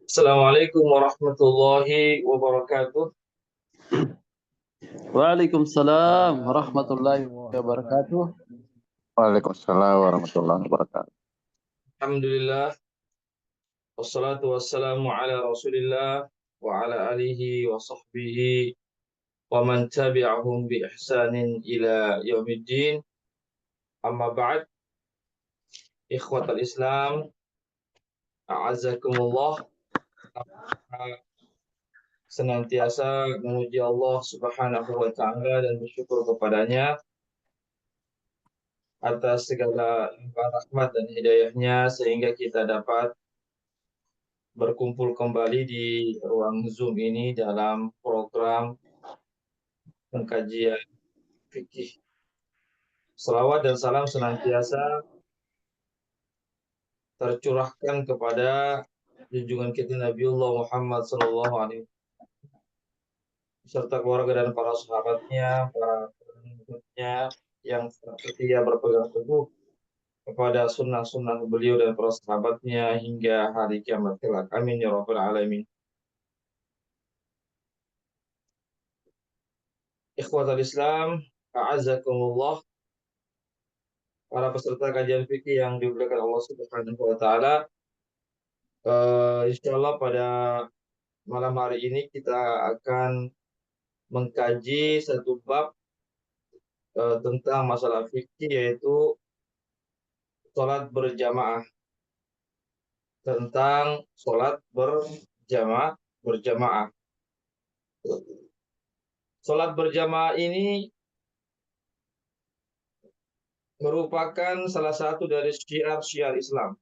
Assalamualaikum warahmatullahi wabarakatuh. Waalaikumsalam warahmatullahi wabarakatuh. Waalaikumsalam warahmatullahi wabarakatuh. Alhamdulillah, wassalatu wassalamu ala rasulillah wa ala alihi wa sahbihi wa man tabi'ahum bi ihsanin ila yaumiddin. Amma ba'd, ikhwatal Islam, a'azzakumullah. Senantiasa memuji Allah Subhanahu wa taala dan bersyukur kepadanya atas segala limpahan rahmat dan hidayahnya sehingga kita dapat berkumpul kembali di ruang Zoom ini dalam program pengkajian fikih. Selawat dan salam senantiasa tercurahkan kepada junjungan kita Nabiullah Muhammad SAW serta keluarga dan para sahabatnya, para pengikutnya yang setia berpegang teguh kepada sunnah-sunnah beliau dan para sahabatnya hingga hari kiamat kelak. Amin ya rabbal alamin. Ikhwatal Islam, a'azzakumullah, para peserta kajian fikih yang dimuliakan Allah Subhanahu wa taala. Insya Allah pada malam hari ini kita akan mengkaji satu bab tentang masalah fikih, yaitu sholat berjamaah. Tentang sholat berjamaah. Sholat berjamaah ini merupakan salah satu dari syiar-syiar Islam.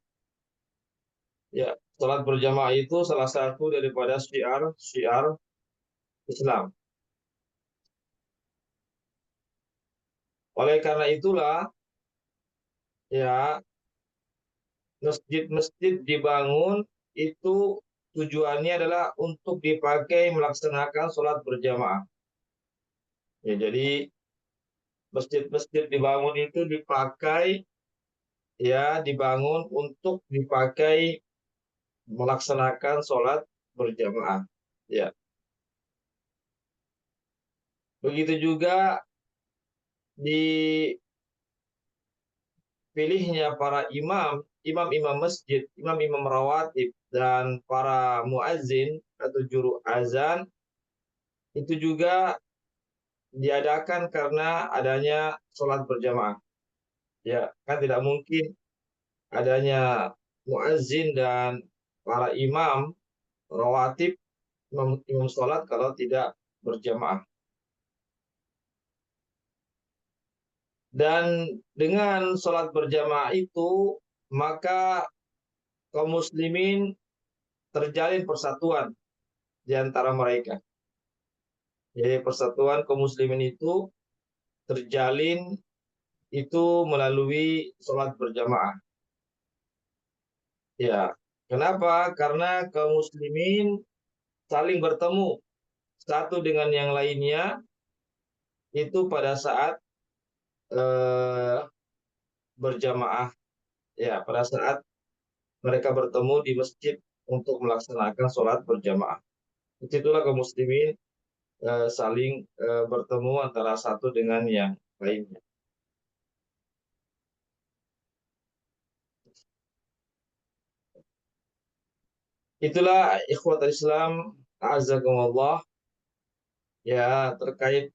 Ya, sholat berjamaah itu salah satu daripada syiar Islam. Oleh karena itulah, ya, masjid-masjid dibangun itu tujuannya adalah untuk dipakai melaksanakan sholat berjamaah. Ya, jadi masjid-masjid dibangun itu dibangun untuk dipakai melaksanakan sholat berjamaah. Ya, begitu juga dipilihnya para imam-imam masjid, imam-imam rawatib, dan para muazzin atau juru azan itu juga diadakan karena adanya sholat berjamaah. Ya, kan tidak mungkin adanya muazzin dan para imam rawatib, imam sholat kalau tidak berjamaah. Dan dengan sholat berjamaah itu, maka kaum muslimin terjalin persatuan di antara mereka. Jadi persatuan kaum muslimin itu terjalin itu melalui sholat berjamaah. Ya, kenapa? Karena kaum muslimin saling bertemu satu dengan yang lainnya itu pada saat berjamaah. Ya, pada saat mereka bertemu di masjid untuk melaksanakan sholat berjamaah. Itulah kaum muslimin saling bertemu antara satu dengan yang lainnya. Itulah ikhwatul Islam, azakumullah, ya, terkait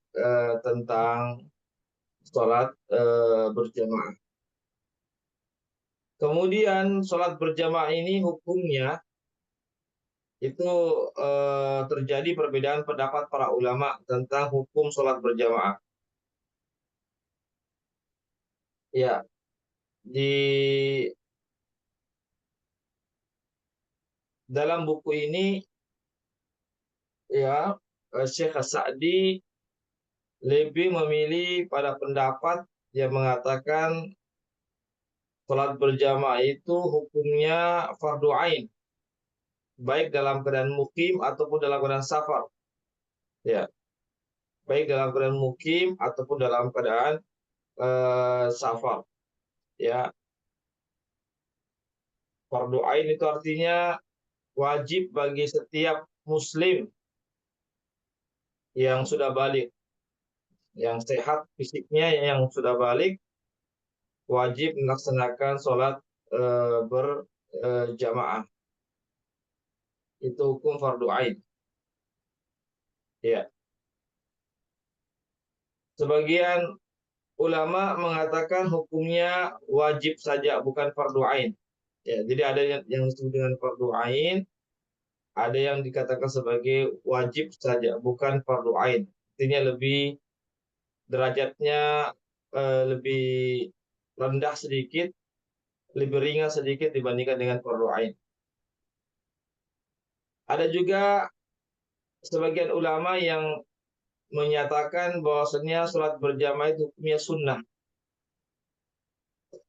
tentang sholat berjamaah. Kemudian sholat berjamaah ini hukumnya itu terjadi perbedaan pendapat para ulama tentang hukum sholat berjamaah. Ya, di dalam buku ini, ya, Syekh Sa'di lebih memilih pada pendapat yang mengatakan sholat berjamaah itu hukumnya fardu ain, baik dalam keadaan mukim ataupun dalam keadaan safar. Ya, baik dalam keadaan mukim ataupun dalam keadaan safar. Ya, fardu ain itu artinya wajib bagi setiap muslim yang sudah balik, yang sehat fisiknya, yang sudah balik, wajib melaksanakan sholat berjamaah. Itu hukum fardu ain. Ya. Sebagian ulama mengatakan hukumnya wajib saja, bukan fardu ain. Ya, jadi ada yang disebut dengan fardu ain, ada yang dikatakan sebagai wajib saja, bukan fardu ain. Artinya lebih derajatnya lebih rendah sedikit, lebih ringan sedikit dibandingkan dengan fardu ain. Ada juga sebagian ulama yang menyatakan bahwasanya sholat berjamaah itu hukumnya sunnah.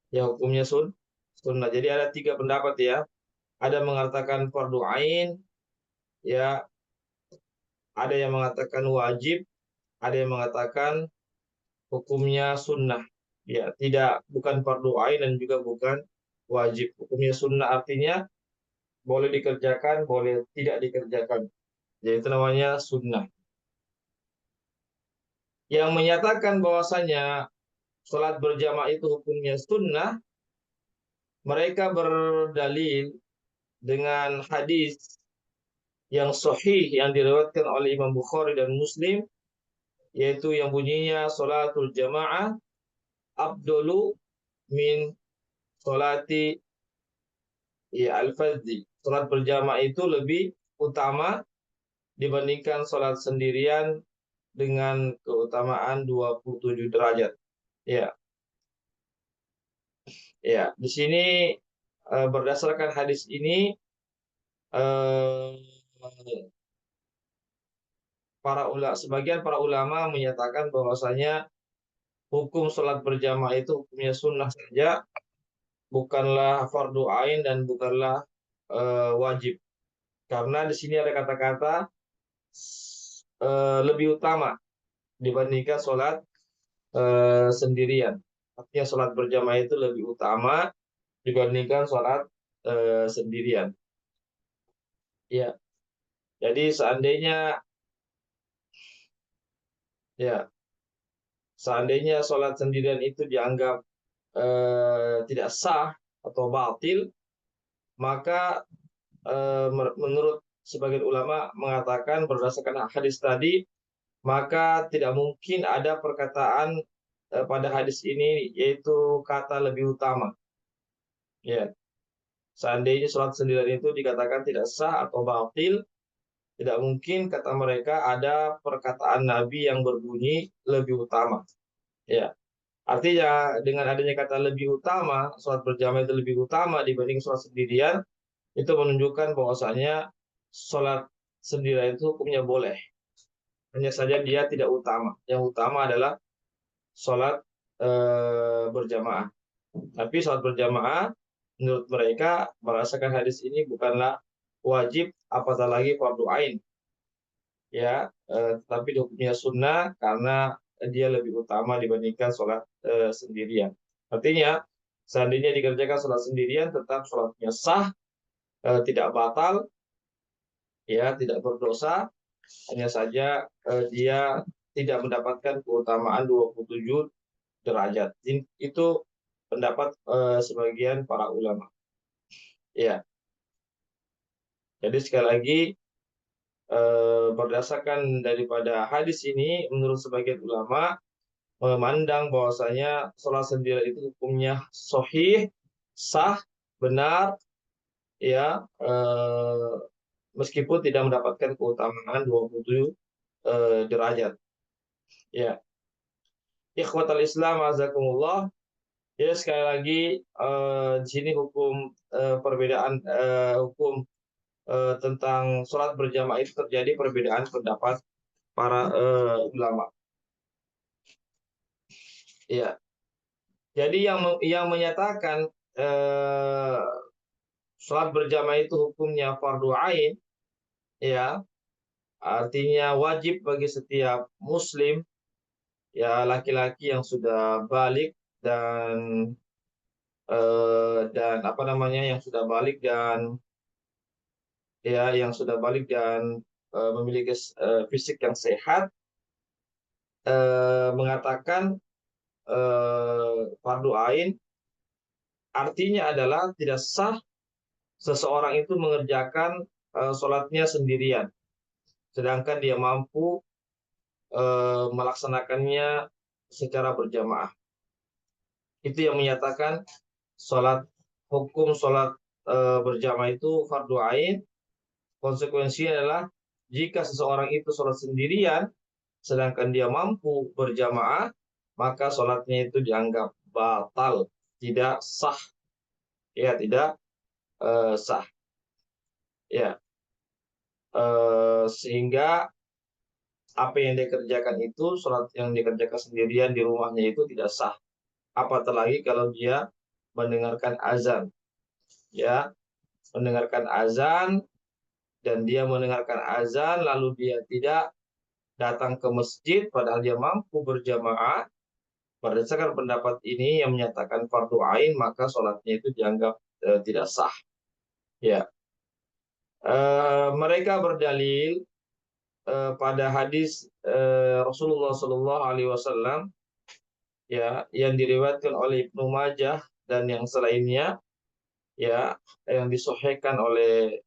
Ya, hukumnya sunnah. Jadi ada 3 pendapat ya. Ada mengatakan fardu ain, ya, ada yang mengatakan wajib, ada yang mengatakan hukumnya sunnah. Ya, bukan fardu ain dan juga bukan wajib. Hukumnya sunnah artinya boleh dikerjakan, boleh tidak dikerjakan. Jadi itu namanya sunnah. Yang menyatakan bahwasanya sholat berjamaah itu hukumnya sunnah, mereka berdalil dengan hadis yang sahih yang diriwayatkan oleh Imam Bukhari dan Muslim, yaitu yang bunyinya sholatul jamaah afdalu min sholati al-fardhi. Sholat berjamaah itu lebih utama dibandingkan sholat sendirian dengan keutamaan 27 derajat. Ya, ya. Di sini berdasarkan hadis ini sebagian para ulama menyatakan bahwasanya hukum sholat berjamaah itu hukumnya sunnah saja, bukanlah fardu ain dan bukanlah wajib. Karena di sini ada kata-kata lebih utama dibandingkan sholat sendirian. Artinya sholat berjamaah itu lebih utama dibandingkan sholat sendirian. Ya, jadi seandainya sholat sendirian itu dianggap tidak sah atau batil, maka menurut sebagian ulama mengatakan berdasarkan hadis tadi, maka tidak mungkin ada perkataan pada hadis ini yaitu kata lebih utama. Ya, seandainya sholat sendirian itu dikatakan tidak sah atau batil, tidak mungkin kata mereka ada perkataan Nabi yang berbunyi lebih utama. Ya, artinya dengan adanya kata lebih utama, sholat berjamaah itu lebih utama dibanding sholat sendirian, itu menunjukkan bahwasanya sholat sendirian itu hukumnya boleh. Hanya saja dia tidak utama. Yang utama adalah sholat berjamaah. Tapi sholat berjamaah menurut mereka berdasarkan hadis ini bukanlah wajib, apatah lagi fardu ain. Ya, tapi hukumnya sunnah karena dia lebih utama dibandingkan sholat sendirian. Artinya seandainya dikerjakan sholat sendirian tetap sholatnya sah, tidak batal, ya, tidak berdosa, hanya saja dia tidak mendapatkan keutamaan 27 derajat. Itu pendapat sebagian para ulama. Ya. Jadi sekali lagi berdasarkan daripada hadis ini, menurut sebagian ulama memandang bahwasanya sholat sendirian itu hukumnya sahih, sah, benar, ya, meskipun tidak mendapatkan keutamaan 27 derajat. Ya, ikhwatal Islam azakumullah. Ya, sekali lagi di sini hukum perbedaan hukum tentang sholat berjamaah itu terjadi perbedaan pendapat para ulama. Ya, jadi yang menyatakan sholat berjamaah itu hukumnya fardu ain, ya, artinya wajib bagi setiap muslim, ya, laki-laki yang sudah balik dan yang sudah balik dan ya yang sudah balik dan memiliki fisik yang sehat mengatakan fardu ain artinya adalah tidak sah seseorang itu mengerjakan sholatnya sendirian, sedangkan dia mampu melaksanakannya secara berjamaah. Itu yang menyatakan hukum sholat berjamaah itu fardu ain. Konsekuensinya adalah jika seseorang itu sholat sendirian, sedangkan dia mampu berjamaah, maka sholatnya itu dianggap batal, tidak sah, ya tidak sah, ya sehingga apa yang dikerjakan itu sholat yang dikerjakan sendirian di rumahnya itu tidak sah. Apatah lagi kalau dia mendengarkan azan, ya mendengarkan azan dan dia mendengarkan azan lalu dia tidak datang ke masjid padahal dia mampu berjamaah. Berdasarkan pendapat ini yang menyatakan fardu ain, maka sholatnya itu dianggap tidak sah. Ya, mereka berdalil pada hadis Rasulullah Shallallahu Alaihi Wasallam, ya, yang diriwayatkan oleh Ibnu Majah dan yang selainnya, ya, yang disahihkan oleh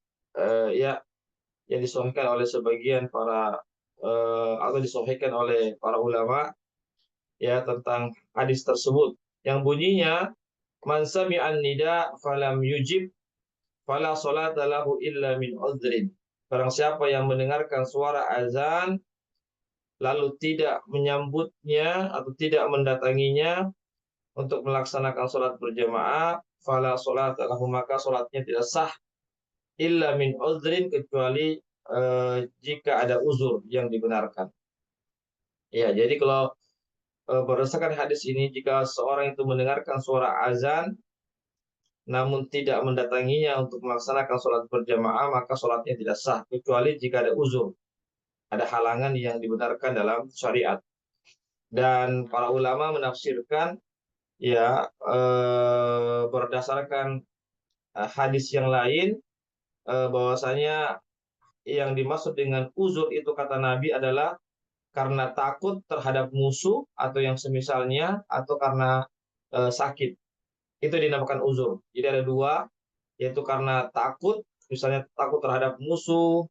ya, yang disahihkan oleh sebagian para atau disahihkan oleh para ulama, ya, tentang hadis tersebut yang bunyinya man sami'an nida falam yujib fala salata lahu illa min udhrin. Barang siapa yang mendengarkan suara azan lalu tidak menyambutnya atau tidak mendatanginya untuk melaksanakan sholat berjamaah, fala salata lahu, maka sholatnya tidak sah illa min udhrin, kecuali jika ada uzur yang dibenarkan. Ya, jadi kalau berdasarkan hadis ini, jika seorang itu mendengarkan suara azan namun tidak mendatanginya untuk melaksanakan sholat berjamaah, maka sholatnya tidak sah, kecuali jika ada uzur, ada halangan yang dibenarkan dalam syariat. Dan para ulama menafsirkan, ya, berdasarkan hadis yang lain, bahwasanya yang dimaksud dengan uzur itu kata Nabi adalah karena takut terhadap musuh atau yang semisalnya, atau karena sakit. Itu dinamakan uzur. Jadi ada dua, yaitu karena takut, misalnya takut terhadap musuh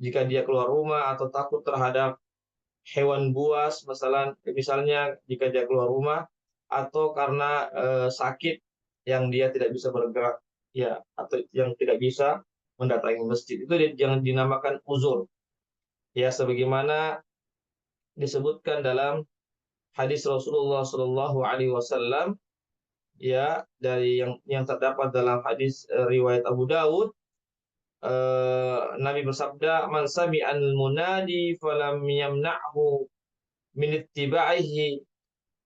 jika dia keluar rumah, atau takut terhadap hewan buas, misalnya jika dia keluar rumah, atau karena sakit yang dia tidak bisa bergerak, ya, atau yang tidak bisa mendatangi masjid. Itu yang dinamakan uzur. Ya, sebagaimana disebutkan dalam hadis Rasulullah Shallallahu Alaihi Wasallam, ya, dari yang terdapat dalam hadis riwayat Abu Dawud, Nabi bersabda, man sami'al munadi falam yamna'hu min ittiba'ihi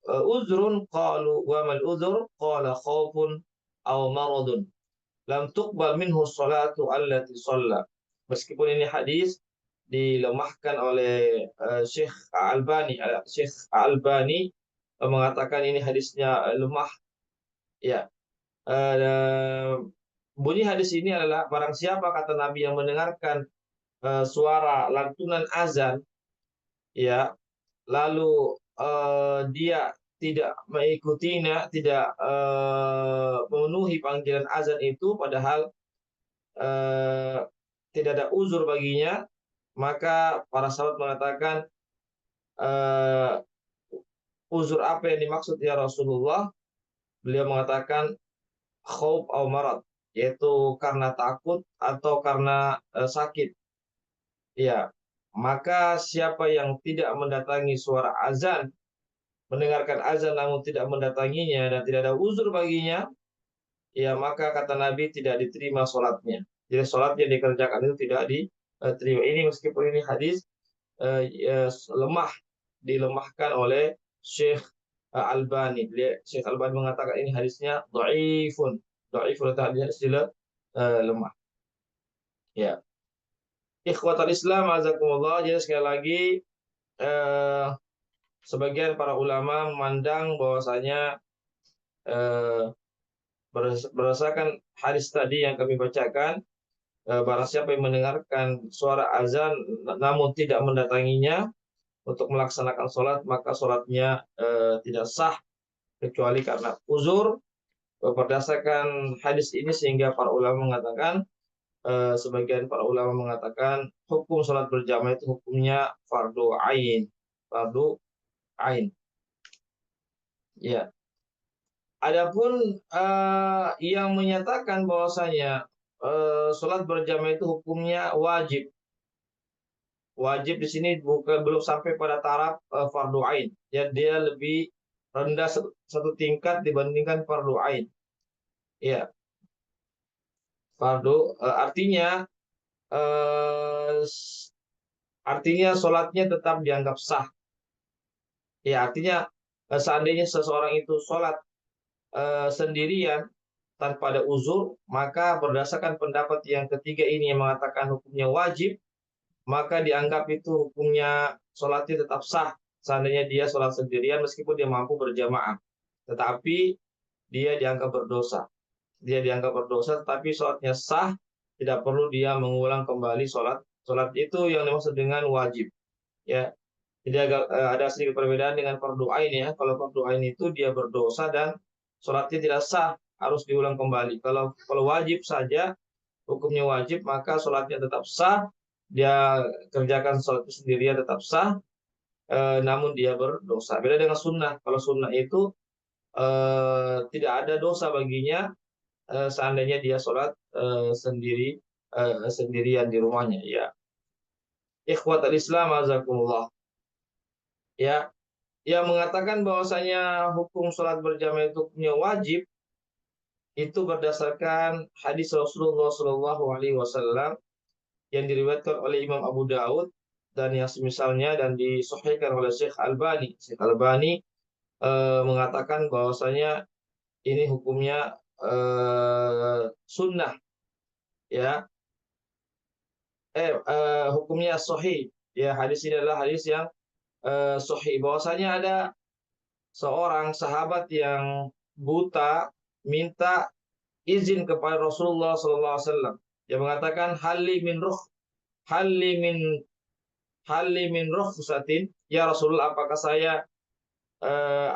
uzrun, qalu wa mal uzur, qala khaufun aw maradun lam tuqbal minhu salatu allati shalla. Meskipun ini hadis dilemahkan oleh Syekh Al-Albani, mengatakan ini hadisnya lemah, ya. Bunyi hadis ini adalah barang siapa, kata Nabi, yang mendengarkan suara lantunan azan, ya, lalu dia tidak mengikutinya, tidak memenuhi panggilan azan itu, padahal tidak ada uzur baginya, maka para sahabat mengatakan, uzur apa yang dimaksud ya Rasulullah? Beliau mengatakan khauf au marad, yaitu karena takut atau karena sakit. Ya, maka siapa yang tidak mendatangi suara azan, mendengarkan azan namun tidak mendatanginya dan tidak ada uzur baginya, ya maka kata Nabi tidak diterima sholatnya. Jadi sholat yang dikerjakan itu tidak diterima. Ini meskipun ini hadis lemah, dilemahkan oleh Syekh Albani. Syekh Albani mengatakan ini hadisnya dhaifun. Dhaifun itu hadisnya lemah. Ya. Ikhwatal Islam, azakumullah. Jadi sekali lagi, sebagian para ulama memandang bahwasanya berdasarkan hadis tadi yang kami bacakan, barang siapa yang mendengarkan suara azan namun tidak mendatanginya untuk melaksanakan sholat, maka sholatnya tidak sah kecuali karena uzur. Berdasarkan hadis ini sehingga para ulama mengatakan, sebagian para ulama mengatakan hukum sholat berjamaah itu hukumnya fardu ain, fardu ain. Ya. Adapun yang menyatakan bahwasanya sholat berjamaah itu hukumnya wajib. Wajib di sini belum sampai pada taraf fardu ain. Ya, dia lebih rendah satu tingkat dibandingkan fardu ain. Ya, fardu eh, artinya sholatnya tetap dianggap sah. Ya, artinya seandainya seseorang itu sholat sendirian tanpa ada uzur, maka berdasarkan pendapat yang ketiga ini yang mengatakan hukumnya wajib, maka dianggap itu hukumnya sholatnya tetap sah. Seandainya dia sholat sendirian meskipun dia mampu berjamaah. Tetapi dia dianggap berdosa. Dia dianggap berdosa tetapi sholatnya sah, tidak perlu dia mengulang kembali sholat. Sholat itu yang dimaksud dengan wajib. Ya, jadi ada sedikit perbedaan dengan fardu ain ya. Kalau fardu ain itu dia berdosa dan sholatnya tidak sah, harus diulang kembali. Kalau wajib saja, hukumnya wajib, maka sholatnya tetap sah. Dia kerjakan sholat sendirian tetap sah, namun dia berdosa. Beda dengan sunnah. Kalau sunnah itu tidak ada dosa baginya seandainya dia sholat sendirian di rumahnya. Ya, ikhwatal Islam azakumullah. Ya, yang mengatakan bahwasanya hukum sholat berjamaah itu hukumnya wajib itu berdasarkan hadis Rasulullah SAW yang diriwayatkan oleh Imam Abu Daud dan yang semisalnya dan disahihkan oleh Syekh Albani. Syekh Albani mengatakan bahwasanya ini hukumnya sunnah, ya, hukumnya sahih. Ya, hadis ini adalah hadis yang sahih. Bahwasanya ada seorang sahabat yang buta minta izin kepada Rasulullah SAW. Dia mengatakan halli min halli min rukhsatin, ya Rasulullah, apakah saya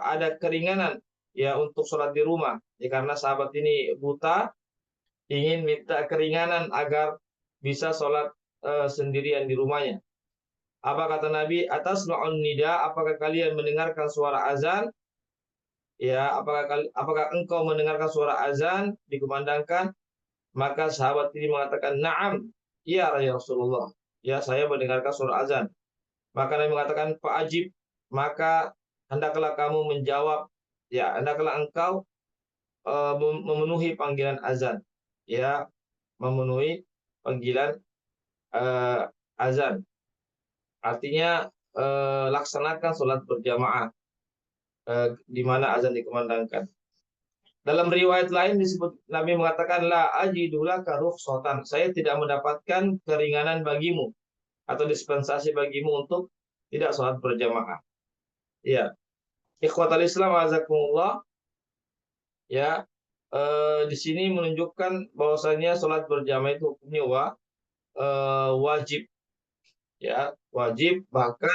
ada keringanan ya untuk sholat di rumah? Ya, karena sahabat ini buta, ingin minta keringanan agar bisa sholat sendirian di rumahnya. Apa kata Nabi? Atasma'un nida, apakah kalian mendengarkan suara azan? Ya, apakah engkau mendengarkan suara azan dikumandangkan? Maka sahabat ini mengatakan, "Na'am, ya Rasulullah." Ya, saya mendengarkan suara azan. Maka Nabi mengatakan, "Fa'ajib." Maka hendaklah kamu menjawab, ya, hendaklah engkau memenuhi panggilan azan. Ya, memenuhi panggilan azan. Artinya laksanakan sholat berjamaah di mana azan dikumandangkan. Dalam riwayat lain disebut Nabi mengatakan la ajidulaka rukhsatan. Saya tidak mendapatkan keringanan bagimu atau dispensasi bagimu untuk tidak sholat berjamaah. Ya, ikhwatal Islam azakumullah. Ya, di sini menunjukkan bahwasanya sholat berjamaah itu hukumnya wajib. Ya, wajib, bahkan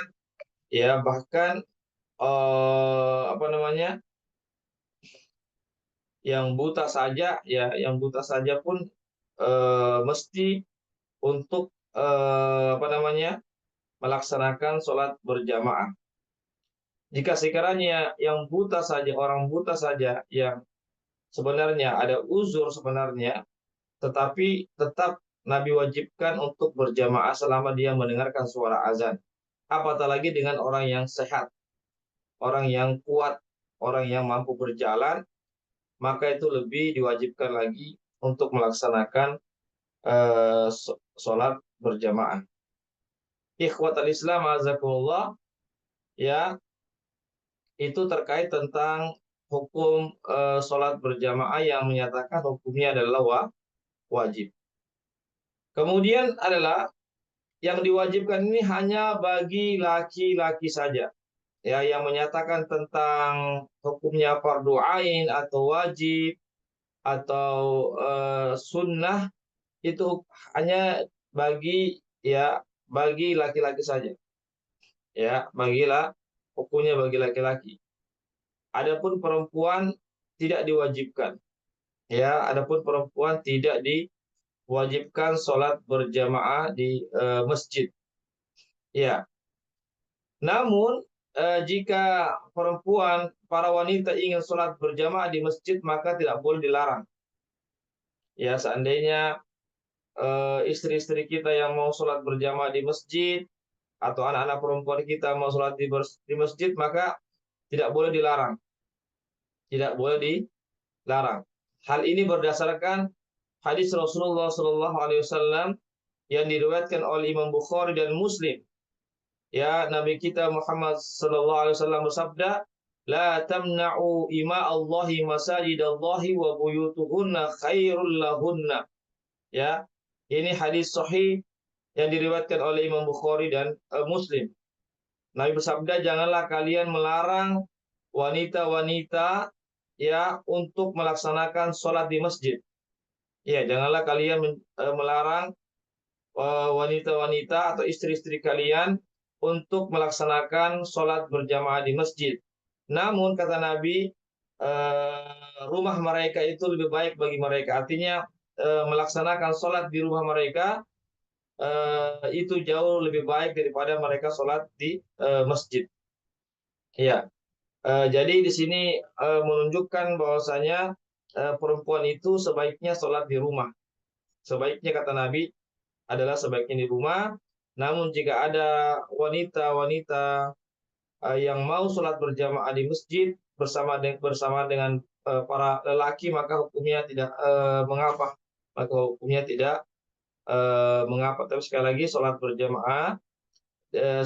apa namanya, yang buta saja, ya, yang buta saja pun mesti untuk apa namanya, melaksanakan sholat berjamaah. Jika sekiranya yang buta saja, orang buta saja yang sebenarnya ada uzur sebenarnya, tetapi tetap Nabi wajibkan untuk berjamaah selama dia mendengarkan suara azan. Apatah lagi dengan orang yang sehat, orang yang kuat, orang yang mampu berjalan, maka itu lebih diwajibkan lagi untuk melaksanakan sholat berjamaah. Ikhwatal Islam azakumullah, ya, itu terkait tentang hukum sholat berjamaah yang menyatakan hukumnya adalah wajib. Kemudian adalah yang diwajibkan ini hanya bagi laki-laki saja. Ya, yang menyatakan tentang hukumnya fardu ain atau wajib atau sunnah itu hanya bagi laki-laki saja. Ya, hukumnya bagi laki-laki. Adapun perempuan tidak diwajibkan. Ya, adapun perempuan tidak diwajibkan sholat berjamaah di masjid. Ya, namun jika para wanita ingin sholat berjamaah di masjid maka tidak boleh dilarang. Ya, seandainya istri-istri kita yang mau sholat berjamaah di masjid atau anak-anak perempuan kita mau sholat di masjid maka tidak boleh dilarang. Tidak boleh dilarang. Hal ini berdasarkan hadis Rasulullah SAW yang diriwayatkan oleh Imam Bukhari dan Muslim. Ya, Nabi kita Muhammad SAW bersabda, "La tamna'u ima Allahi masajidallahi wa buyutuhunna khairul lahunna." Ya, ini hadis sahih yang diriwayatkan oleh Imam Bukhari dan Muslim. Nabi bersabda, janganlah kalian melarang wanita-wanita ya untuk melaksanakan sholat di masjid. Ya, janganlah kalian melarang wanita-wanita atau istri-istri kalian untuk melaksanakan sholat berjamaah di masjid. Namun kata Nabi, rumah mereka itu lebih baik bagi mereka. Artinya melaksanakan sholat di rumah mereka itu jauh lebih baik daripada mereka sholat di masjid. Ya, jadi di sini menunjukkan bahwasanya perempuan itu sebaiknya sholat di rumah. Sebaiknya kata Nabi adalah sebaiknya di rumah. Namun jika ada wanita-wanita yang mau sholat berjamaah di masjid bersama dengan para lelaki maka hukumnya tidak mengapa. Maka hukumnya tidak mengapa. Tapi sekali lagi sholat berjamaah,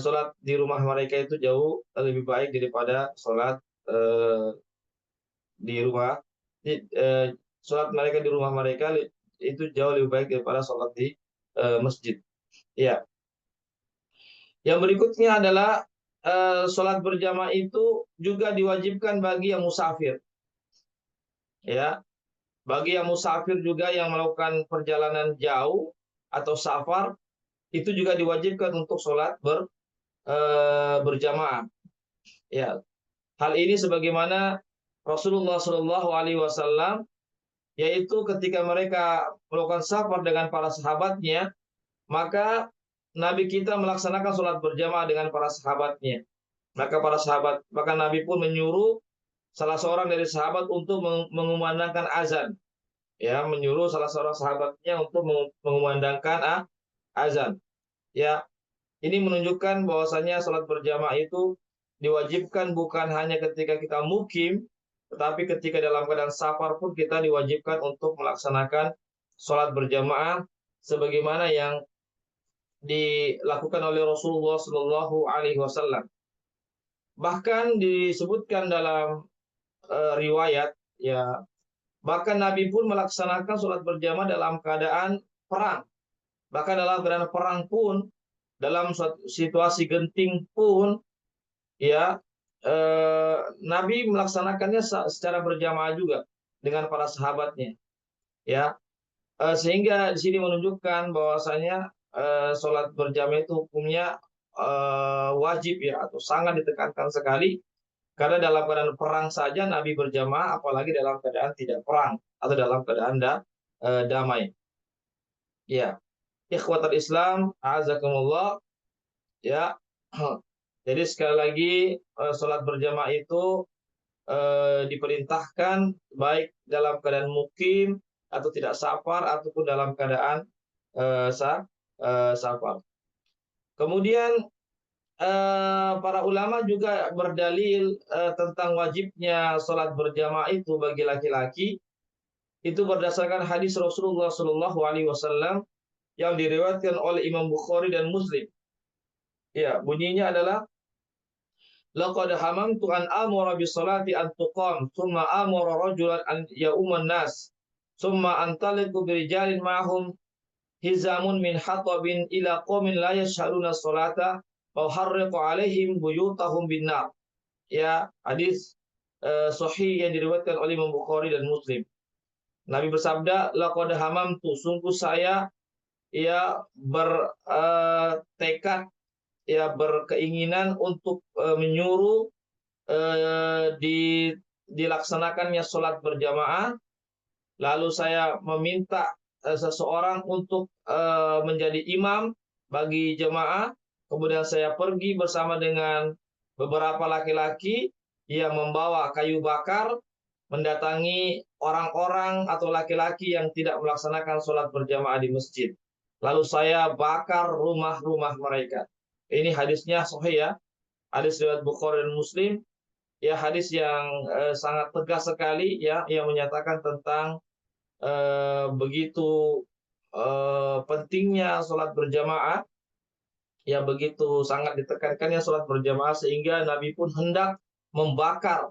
sholat di rumah mereka itu jauh lebih baik daripada sholat di rumah. Sholat mereka di rumah mereka itu jauh lebih baik daripada sholat di masjid. Ya. Yang berikutnya adalah sholat berjamaah itu juga diwajibkan bagi yang musafir. Ya, bagi yang musafir juga yang melakukan perjalanan jauh atau safar itu juga diwajibkan untuk sholat berjamaah. Ya, hal ini sebagaimana Rasulullah SAW yaitu ketika mereka melakukan safar dengan para sahabatnya, maka Nabi kita melaksanakan sholat berjamaah dengan para sahabatnya. Maka Nabi pun menyuruh salah seorang dari sahabat untuk mengumandangkan azan. Ya, menyuruh salah seorang sahabatnya untuk mengumandangkan azan. Ya, ini menunjukkan bahwasanya sholat berjamaah itu diwajibkan bukan hanya ketika kita mukim, tetapi ketika dalam keadaan safar pun kita diwajibkan untuk melaksanakan sholat berjamaah sebagaimana yang dilakukan oleh Rasulullah SAW. Bahkan disebutkan dalam riwayat, ya, bahkan Nabi pun melaksanakan sholat berjamaah dalam keadaan perang. Bahkan dalam keadaan perang pun, dalam situasi genting pun, ya, Nabi melaksanakannya secara berjamaah juga dengan para sahabatnya. Ya, sehingga di sini menunjukkan bahwasanya sholat berjamaah itu hukumnya wajib ya atau sangat ditekankan sekali karena dalam keadaan perang saja Nabi berjamaah apalagi dalam keadaan tidak perang atau dalam keadaan damai. Ya, ikhwatul Islam, azakumullah. Ya, jadi sekali lagi sholat berjamaah itu diperintahkan baik dalam keadaan mukim atau tidak safar ataupun dalam keadaan safar. Kemudian para ulama juga berdalil tentang wajibnya sholat berjamaah itu bagi laki-laki itu berdasarkan hadis Rasulullah SAW yang diriwayatkan oleh Imam Bukhari dan Muslim. Ya, bunyinya adalah laqad hamamtu an amura bis salati an tuqam thumma amura rajulan an ya'uman nas thumma antaliqu bi rijalin ma'hum hizamun min hatabin ila qaumin la yashhaduna salata wa harriqu alaihim buyutahum bin nar. Ya, hadis sahih yang diriwayatkan oleh Imam Bukhari dan Muslim. Nabi bersabda, laqad hamamtu, sungguh saya ya bertekad ya berkeinginan untuk menyuruh dilaksanakannya sholat berjamaah. Lalu saya meminta seseorang untuk menjadi imam bagi jemaah. Kemudian saya pergi bersama dengan beberapa laki-laki yang membawa kayu bakar, mendatangi orang-orang atau laki-laki yang tidak melaksanakan sholat berjamaah di masjid. Lalu saya bakar rumah-rumah mereka. Ini hadisnya sahih ya, hadis riwayat Bukhari dan Muslim. Ya, hadis yang sangat tegas sekali ya, yang menyatakan tentang begitu pentingnya sholat berjamaah, ya begitu sangat ditekankannya sholat berjamaah sehingga Nabi pun hendak membakar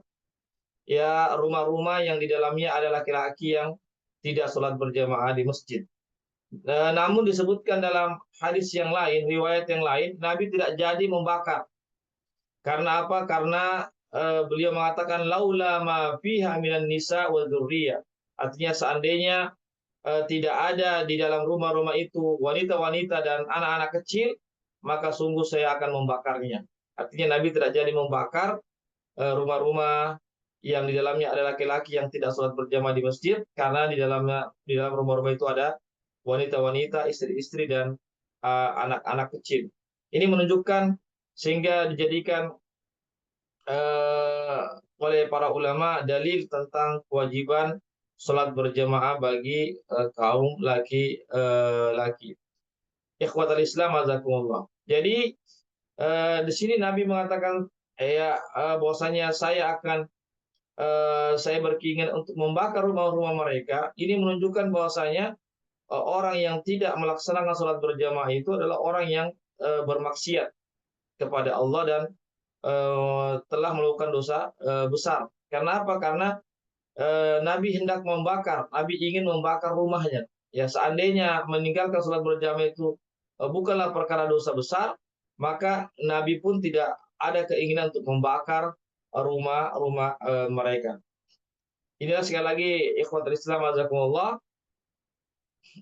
ya rumah-rumah yang di dalamnya ada laki-laki yang tidak sholat berjamaah di masjid. Namun disebutkan dalam hadis yang lain, riwayat yang lain, Nabi tidak jadi membakar. Karena apa? Karena beliau mengatakan laula ma fiha minan nisa wa dzurriyyah. Artinya seandainya tidak ada di dalam rumah-rumah itu wanita-wanita dan anak-anak kecil, maka sungguh saya akan membakarnya. Artinya Nabi tidak jadi membakar rumah-rumah yang di dalamnya ada laki-laki yang tidak sholat berjamaah di masjid, karena di dalam rumah-rumah itu ada wanita-wanita, istri-istri dan anak-anak kecil. Ini menunjukkan sehingga dijadikan oleh para ulama dalil tentang kewajiban sholat berjamaah bagi kaum laki-laki. Ikhwatal Islam azakumullah. Jadi di sini Nabi mengatakan bahwasanya saya berkeinginan untuk membakar rumah-rumah mereka. Ini menunjukkan bahwasanya orang yang tidak melaksanakan sholat berjamaah itu adalah orang yang bermaksiat kepada Allah dan telah melakukan dosa besar. Karena apa? Karena Nabi hendak membakar, Nabi ingin membakar rumahnya. Ya, seandainya meninggalkan sholat berjamaah itu bukanlah perkara dosa besar, maka Nabi pun tidak ada keinginan untuk membakar rumah-rumah mereka. Inilah sekali lagi ikhwatul Islam azakumullah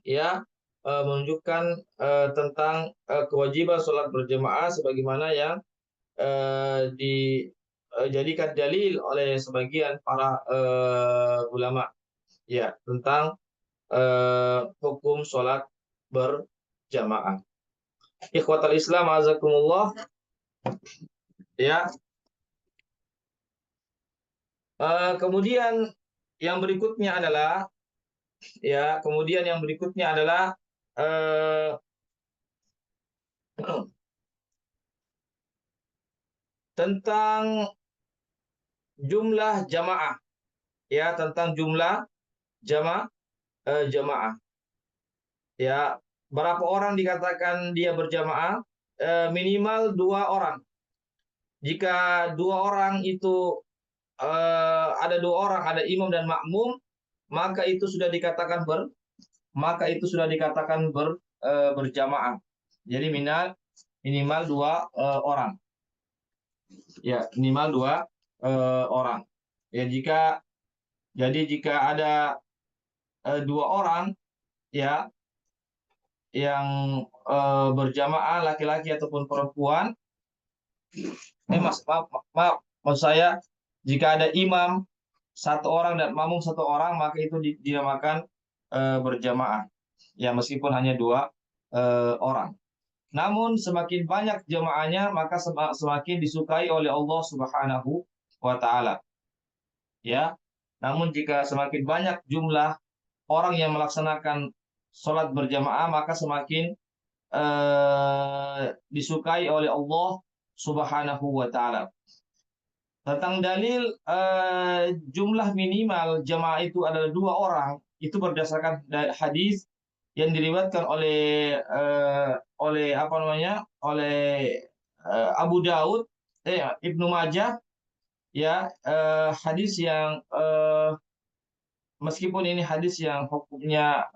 ya, menunjukkan tentang kewajiban sholat berjamaah sebagaimana yang dijadikan dalil oleh sebagian para ulama ya tentang hukum sholat berjamaah. Ikhwatal Islam azakumullah ya. Kemudian yang berikutnya adalah tentang jumlah jamaah ya, tentang jumlah jamaah ya, berapa orang dikatakan dia berjamaah? Minimal 2 orang. Jika 2 orang itu ada 2 orang, ada imam dan makmum, maka itu sudah dikatakan berjamaah. Jadi minimal 2 orang. Ya, minimal 2 orang. Ya, jika ada 2 orang ya yang berjamaah laki-laki ataupun perempuan, maksud saya jika ada imam 1 orang dan makmum 1 orang, maka itu dinamakan berjamaah. Ya, meskipun hanya 2 orang. Namun semakin banyak jamaahnya, maka semakin disukai oleh Allah Subhanahu wa taala. Ya. Namun jika semakin banyak jumlah orang yang melaksanakan sholat berjamaah, maka semakin disukai oleh Allah Subhanahu wa taala. Tentang dalil jumlah minimal jamaah itu adalah 2 orang, itu berdasarkan hadis yang diriwayatkan oleh Abu Daud, Ibnu Majah ya, hadis yang meskipun ini hadis yang hukumnya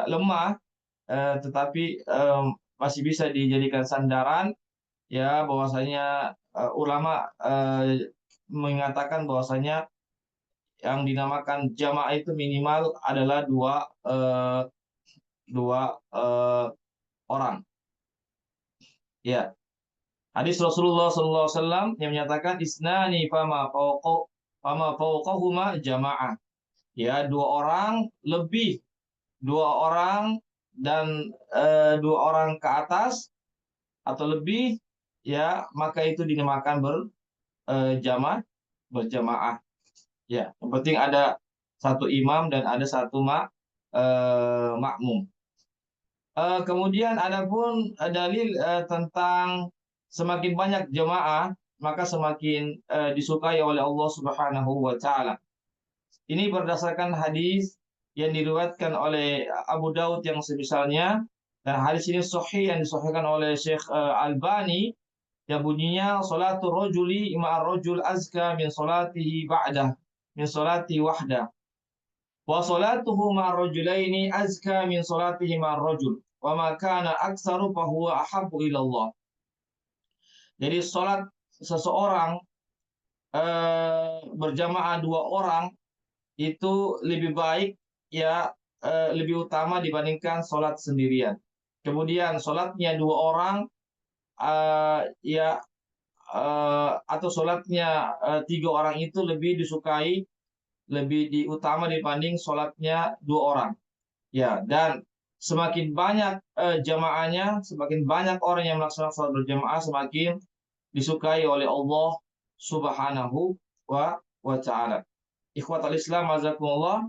lemah, tetapi masih bisa dijadikan sandaran ya, bahwasanya ulama mengatakan bahwasanya yang dinamakan jamaah itu minimal adalah dua orang. Ya, hadis Rasulullah SAW yang menyatakan isnani fama fawqahuma jamaah. Ya, dua orang lebih, dua orang dan dua orang ke atas atau lebih, ya maka itu dinamakan berjamaah. Ya, yang penting ada satu imam dan ada satu makmum. Kemudian adapun dalil tentang semakin banyak jemaah maka semakin disukai oleh Allah Subhanahu wa taala. Ini berdasarkan hadis yang diriwayatkan oleh Abu Daud yang semisalnya, dan hadis ini sahih yang disahihkan oleh Syekh Albani yang bunyinya salatul rajuli ma'ar rajul azka min salatihi ba'dah min salati wahda. Wa salatuhu ma'ar rajulaini azka min salatihi ma'ar rajul. Wa ma kana aktsaru fa huwa ahabbu ila Allah. Jadi salat seseorang berjamaah dua orang itu lebih baik, ya lebih utama dibandingkan salat sendirian. Kemudian salatnya dua orang atau salatnya tiga orang itu lebih disukai, lebih diutama dibanding sholatnya dua orang. Ya, dan semakin banyak jamaahnya, semakin banyak orang yang melaksanakan sholat berjamaah, semakin disukai oleh Allah Subhanahu wa taala. Ikhwatal Islam, azakumullah.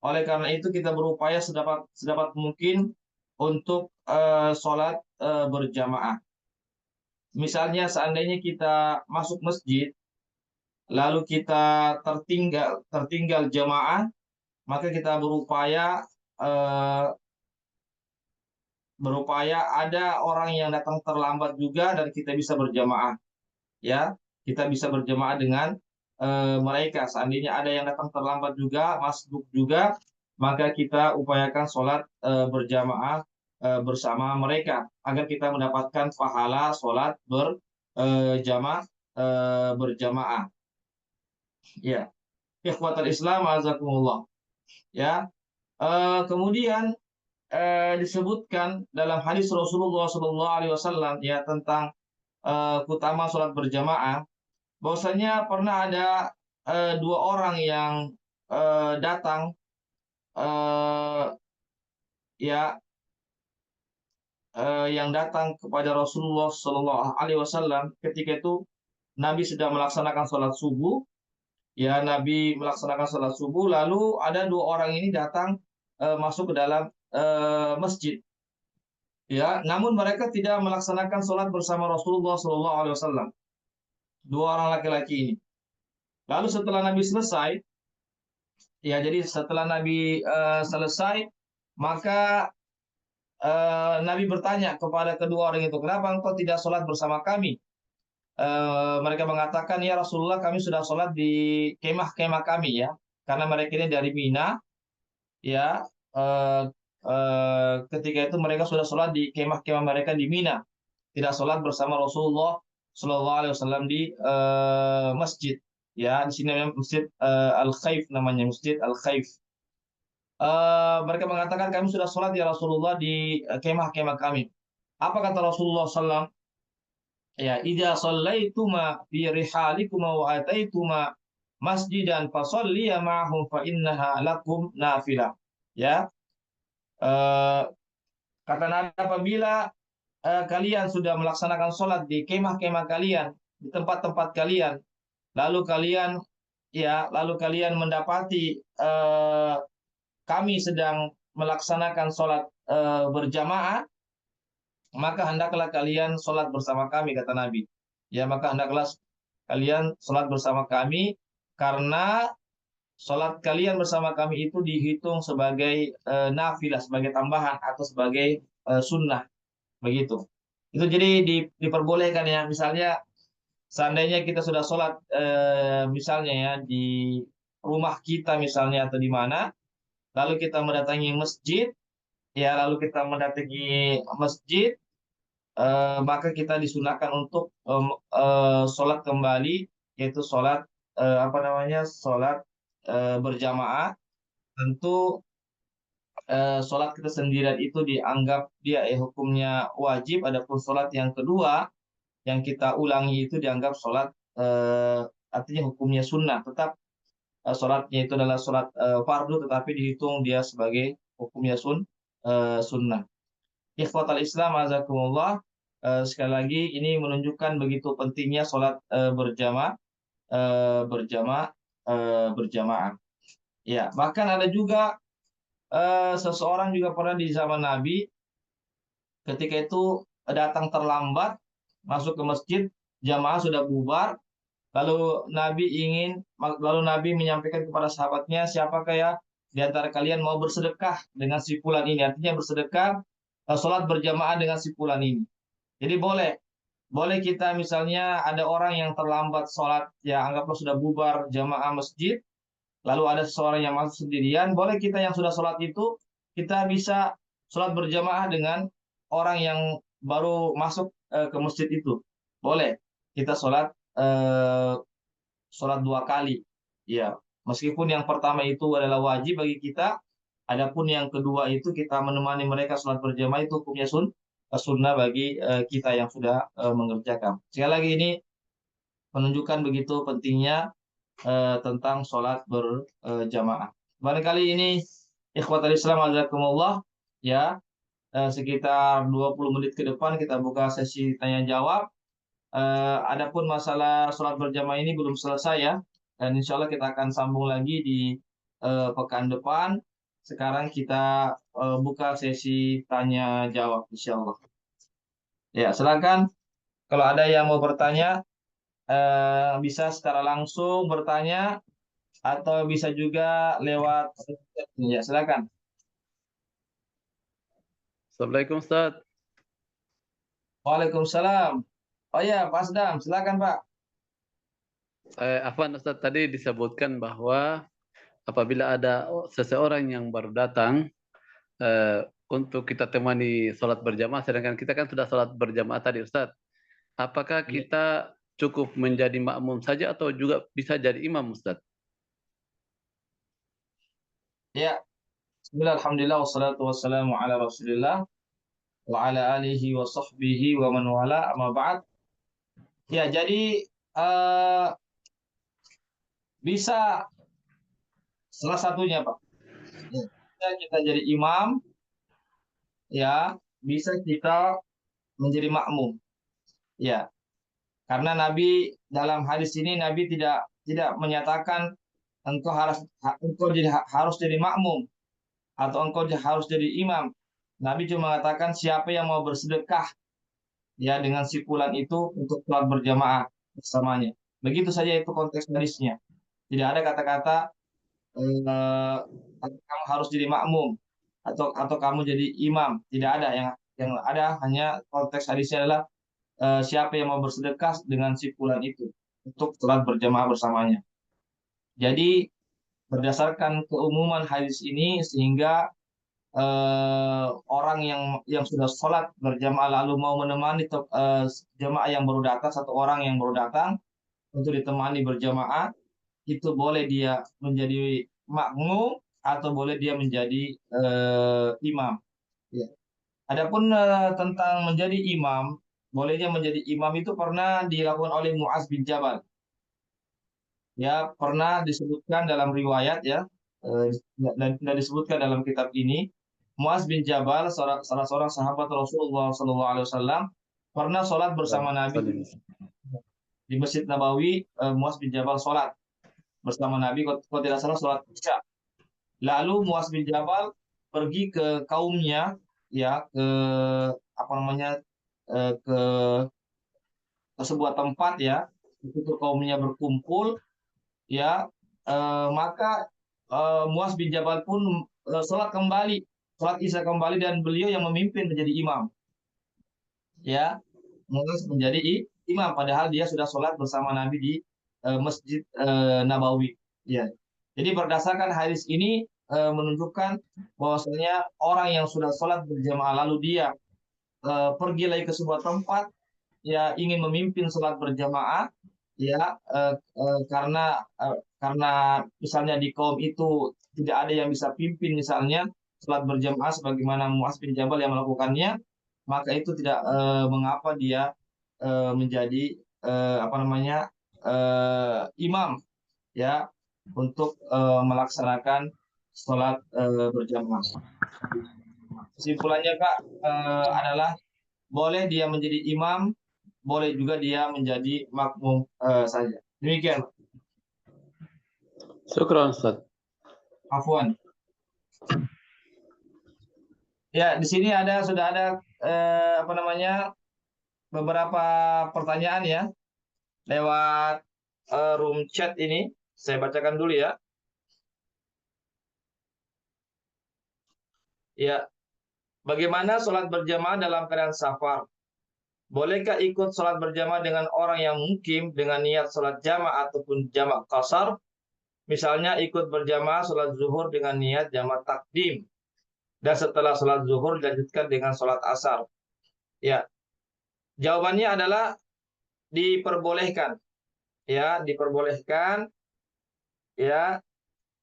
Oleh karena itu kita berupaya sedapat mungkin untuk sholat berjamaah. Misalnya seandainya kita masuk masjid lalu kita tertinggal jamaah, maka kita berupaya ada orang yang datang terlambat juga dan kita bisa berjamaah, ya kita bisa berjamaah dengan mereka. Seandainya ada yang datang terlambat juga, masbuk juga, maka kita upayakan sholat berjamaah bersama mereka agar kita mendapatkan pahala sholat berjamaah. Ya, ikhwatal Islam, azakumullah. Ya, kemudian disebutkan dalam hadis Rasulullah SAW ya tentang keutamaan sholat berjamaah, bahwasanya pernah ada dua orang yang datang ya yang datang kepada Rasulullah SAW ketika itu Nabi sedang melaksanakan sholat subuh. Ya, Nabi melaksanakan sholat subuh, lalu ada dua orang ini datang masuk ke dalam masjid. Ya, namun mereka tidak melaksanakan sholat bersama Rasulullah SAW. Dua orang laki-laki ini. Lalu setelah Nabi selesai, ya jadi setelah Nabi selesai, maka Nabi bertanya kepada kedua orang itu, kenapa engkau tidak sholat bersama kami? Mereka mengatakan, ya Rasulullah, kami sudah sholat di kemah-kemah kami, ya, karena mereka ini dari Mina, ya. Ketika itu mereka sudah sholat di kemah-kemah mereka di Mina, tidak sholat bersama Rasulullah SAW di masjid. Ya, di sini namanya Masjid Al-Khaif, namanya Masjid Al-Khaif. Mereka mengatakan kami sudah sholat ya Rasulullah di kemah-kemah kami. Apa kata Rasulullah SAW? Ya, idza shallaituma fi rihalikuma wa ataituma masjidan fasalliya ma'hum fa innaha lakum nafilah. Ya. Kata Nabi, apabila kalian sudah melaksanakan sholat di kemah-kemah kalian, di tempat-tempat kalian, lalu kalian mendapati kami sedang melaksanakan sholat berjamaah, maka hendaklah kalian sholat bersama kami, kata Nabi. Ya, maka hendaklah kalian sholat bersama kami, karena sholat kalian bersama kami itu dihitung sebagai nafilah, sebagai tambahan atau sebagai sunnah, begitu. Itu jadi diperbolehkan, ya. Misalnya seandainya kita sudah sholat misalnya ya di rumah kita misalnya atau di mana, lalu kita mendatangi masjid, ya lalu kita mendatangi masjid, maka kita disunahkan untuk sholat kembali, yaitu sholat sholat berjamaah, tentu sholat kita sendirian itu dianggap dia hukumnya wajib. Adapun sholat yang kedua yang kita ulangi itu dianggap sholat, artinya hukumnya sunnah. Tetap sholatnya itu adalah sholat fardu, tetapi dihitung dia sebagai hukumnya sunnah. Ikhwatal Islam, azakumullah. Sekali lagi ini menunjukkan begitu pentingnya sholat berjamaah, berjamaah. Ya, bahkan ada juga seseorang juga pernah di zaman Nabi, ketika itu datang terlambat masuk ke masjid, jamaah sudah bubar, lalu Nabi menyampaikan kepada sahabatnya, siapakah ya di antara kalian mau bersedekah dengan si fulan ini, artinya bersedekah, sholat berjamaah dengan si fulan ini. Jadi boleh kita misalnya ada orang yang terlambat sholat, ya anggaplah sudah bubar jamaah masjid, lalu ada seseorang yang masuk sendirian, boleh kita yang sudah sholat itu, kita bisa sholat berjamaah dengan orang yang baru masuk ke masjid itu. Boleh kita sholat 2 kali. Ya, meskipun yang pertama itu adalah wajib bagi kita, adapun yang kedua itu kita menemani mereka sholat berjamaah itu hukumnya sunnah bagi kita yang sudah mengerjakan. Sekali lagi ini menunjukkan begitu pentingnya tentang sholat berjamaah. Barangkali ini ikhwatal Islam azakumullah, ya, sekitar 20 menit ke depan kita buka sesi tanya jawab. Adapun masalah sholat berjamaah ini belum selesai ya, dan insya Allah kita akan sambung lagi di pekan depan. Sekarang kita buka sesi tanya jawab insya Allah. Ya, silakan kalau ada yang mau bertanya, bisa secara langsung bertanya atau bisa juga lewat. Ya, silakan. Assalamualaikum Ustaz. Waalaikumsalam. Oh ya, Pak Asdam, silakan Pak. Afwan Ustaz, tadi disebutkan bahwa apabila ada seseorang yang baru datang untuk kita temani sholat berjamaah, sedangkan kita kan sudah sholat berjamaah tadi Ustaz. Apakah kita cukup menjadi makmum saja atau juga bisa jadi imam Ustaz? Ya, bismillah, alhamdulillah, wassalatu wassalamu ala rasulillah wa ala alihi wa sahbihi wa man wala, amma ba'd. Ya, jadi bisa salah satunya Pak. Ya, bisa kita jadi imam, ya, bisa kita menjadi makmum. Ya, karena Nabi dalam hadis ini Nabi tidak menyatakan engkau harus jadi makmum atau engkau harus jadi imam. Nabi cuma mengatakan siapa yang mau bersedekah ya dengan si fulan itu untuk sholat berjamaah bersamanya. Begitu saja itu konteks hadisnya. Tidak ada kata-kata kamu harus jadi makmum atau kamu jadi imam. Tidak ada, yang ada hanya konteks hadisnya adalah siapa yang mau bersedekah dengan si fulan itu untuk sholat berjamaah bersamanya. Jadi berdasarkan keumuman hadis ini sehingga orang yang sudah sholat berjamaah lalu mau menemani jamaah yang baru datang, satu orang yang baru datang untuk ditemani berjamaah, itu boleh dia menjadi makmum atau boleh dia menjadi imam. Ya. Adapun tentang menjadi imam, bolehnya menjadi imam itu pernah dilakukan oleh Muaz bin Jabal. Ya, pernah disebutkan dalam riwayat ya, dan disebutkan dalam kitab ini. Muaz bin Jabal, salah seorang sahabat Rasulullah SAW, pernah sholat bersama Nabi di Masjid Nabawi. Muaz bin Jabal sholat bersama Nabi, kalau tidak salah sholat Isya. Lalu Muaz bin Jabal pergi ke kaumnya, ya, ke apa namanya, ke sebuah tempat ya, itu kaumnya berkumpul, ya, maka Muaz bin Jabal pun sholat Isya kembali, dan beliau yang memimpin menjadi imam. Ya, Muaz menjadi imam padahal dia sudah sholat bersama Nabi di Masjid Nabawi. Ya. Jadi berdasarkan hadis ini menunjukkan bahwasanya orang yang sudah sholat berjamaah lalu dia pergi lagi ke sebuah tempat, ya, ingin memimpin sholat berjamaah, ya karena misalnya di kaum itu tidak ada yang bisa pimpin misalnya sholat berjamaah sebagaimana Muaz bin Jabal yang melakukannya, maka itu tidak mengapa dia menjadi apa namanya imam ya untuk melaksanakan sholat berjamaah. Kesimpulannya Kak adalah boleh dia menjadi imam, boleh juga dia menjadi makmum saja. Demikian, Syukran Ustaz. Afwan. Ya, di sini sudah ada apa namanya beberapa pertanyaan ya lewat room chat ini. Saya bacakan dulu ya. Ya, bagaimana sholat berjamaah dalam keadaan safar? Bolehkah ikut sholat berjamaah dengan orang yang mukim dengan niat sholat jamaah ataupun jamak qasar? Misalnya ikut berjamaah sholat zuhur dengan niat jamak takdim. Dan setelah sholat zuhur dilanjutkan dengan sholat asar. Ya, jawabannya adalah diperbolehkan. Ya, diperbolehkan. Ya,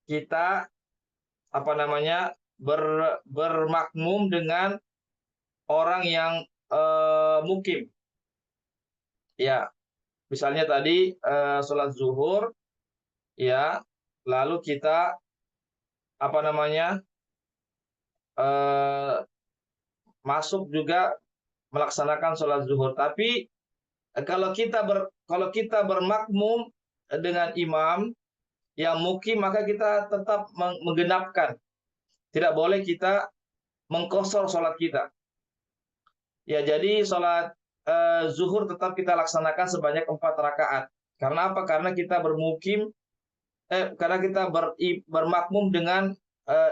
kita apa namanya bermakmum dengan orang yang mukim. Ya, misalnya tadi sholat zuhur, ya, lalu kita apa namanya masuk juga melaksanakan sholat zuhur. Tapi kalau kita bermakmum dengan imam yang mukim, maka kita tetap menggenapkan. Tidak boleh kita mengkosor sholat kita. Ya, jadi sholat zuhur tetap kita laksanakan sebanyak 4 rakaat. Karena apa? Karena kita karena kita bermakmum dengan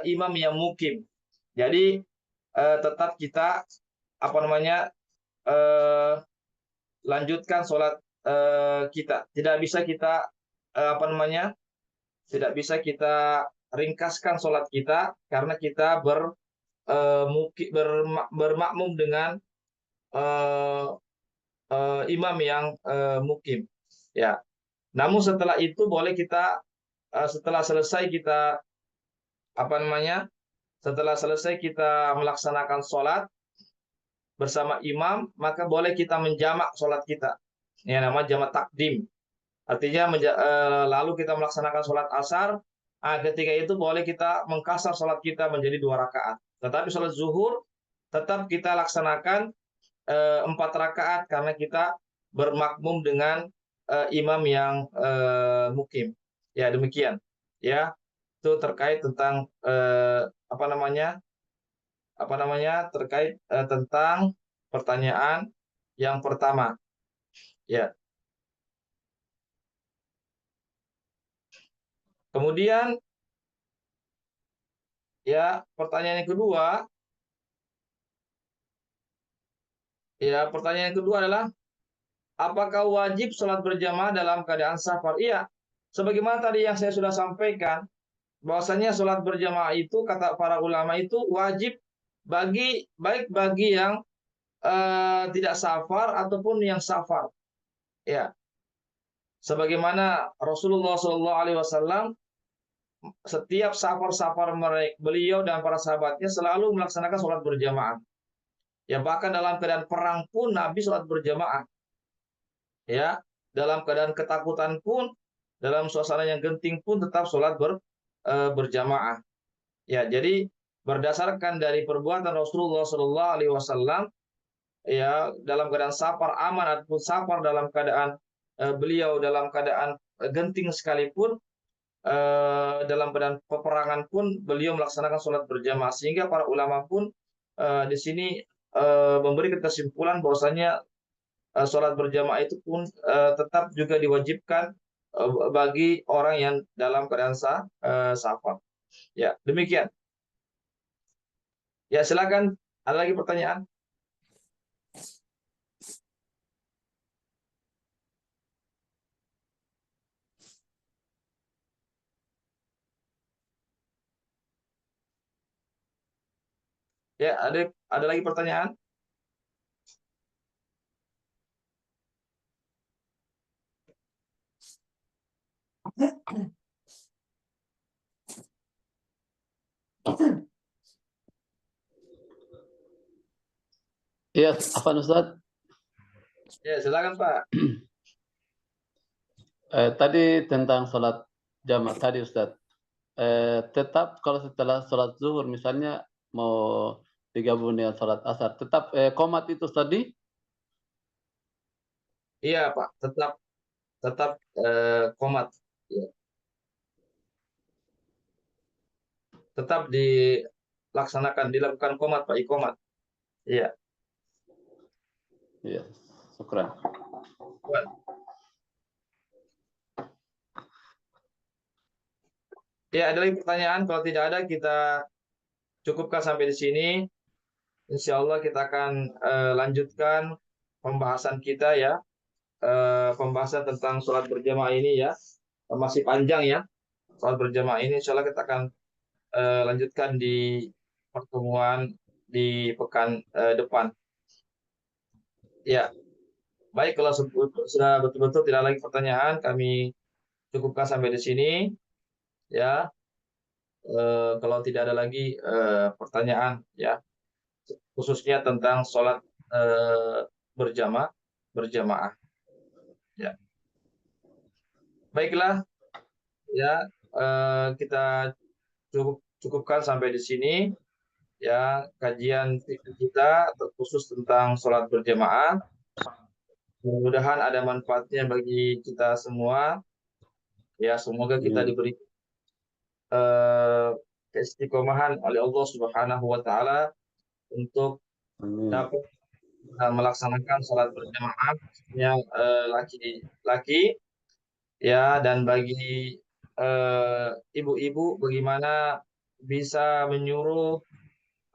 imam yang mukim. Jadi tetap kita apa namanya lanjutkan sholat kita. Tidak bisa kita apa namanya tidak bisa kita ringkaskan sholat kita karena kita bermakmum dengan imam yang mukim. Ya. Namun setelah itu boleh kita setelah selesai kita apa namanya setelah selesai kita melaksanakan sholat bersama imam, maka boleh kita menjamak sholat kita. Ya, namanya jamak takdim. Artinya lalu kita melaksanakan sholat asar. Ketika itu boleh kita mengkasar sholat kita menjadi 2 rakaat. Tetapi sholat zuhur tetap kita laksanakan 4 rakaat karena kita bermakmum dengan imam yang mukim. Ya, demikian. Ya, itu terkait tentang apa namanya terkait tentang pertanyaan yang pertama. Ya. Kemudian ya, pertanyaan yang kedua adalah apakah wajib sholat berjamaah dalam keadaan safar? Iya, sebagaimana tadi yang saya sudah sampaikan, bahwasanya sholat berjamaah itu kata para ulama itu wajib baik bagi yang tidak safar ataupun yang safar. Ya, sebagaimana Rasulullah SAW setiap safar beliau dan para sahabatnya selalu melaksanakan sholat berjamaah. Ya, bahkan dalam keadaan perang pun Nabi sholat berjamaah. Ya, dalam keadaan ketakutan pun, dalam suasana yang genting pun tetap sholat berjamaah. Ya, jadi berdasarkan dari perbuatan Rasulullah SAW, ya dalam keadaan safar aman ataupun safar dalam keadaan beliau dalam keadaan genting sekalipun, dalam keadaan peperangan pun beliau melaksanakan sholat berjamaah, sehingga para ulama pun di sini memberi kesimpulan bahwasanya sholat berjamaah itu pun tetap juga diwajibkan bagi orang yang dalam keadaan safar. Ya, demikian. Ya, silakan. Ada lagi pertanyaan? Ya, ada lagi pertanyaan? Iya, apa Ustaz? Ya, silakan Pak. Tadi tentang sholat jamaah tadi Ustaz. Tetap kalau setelah sholat zuhur misalnya mau digabung dengan sholat asar, tetap qomat itu tadi? Iya Pak, tetap qomat. Ya. Tetap dilakukan qomat Pak, iqomat. Iya. Iya, syukran. Ya, ada lagi pertanyaan? Kalau tidak ada, kita cukupkan sampai di sini. Insya Allah kita akan lanjutkan pembahasan kita ya. Pembahasan tentang sholat berjamaah ini ya. Masih panjang ya. Sholat berjamaah ini insya Allah kita akan lanjutkan di pertemuan di pekan depan. Ya, baik kalau sudah betul-betul tidak lagi pertanyaan, kami cukupkan sampai di sini ya. Kalau tidak ada lagi pertanyaan ya, khususnya tentang sholat berjamaah. Ya, baiklah ya, kita cukupkan sampai di sini ya kajian kita khusus tentang sholat berjamaah. Mudah-mudahan ada manfaatnya bagi kita semua. Ya, semoga kita diberi keistiqomahan oleh Allah Subhanahu wa taala untuk dapat melaksanakan sholat berjamaah yang laki-laki ya, dan bagi ibu-ibu bagaimana bisa menyuruh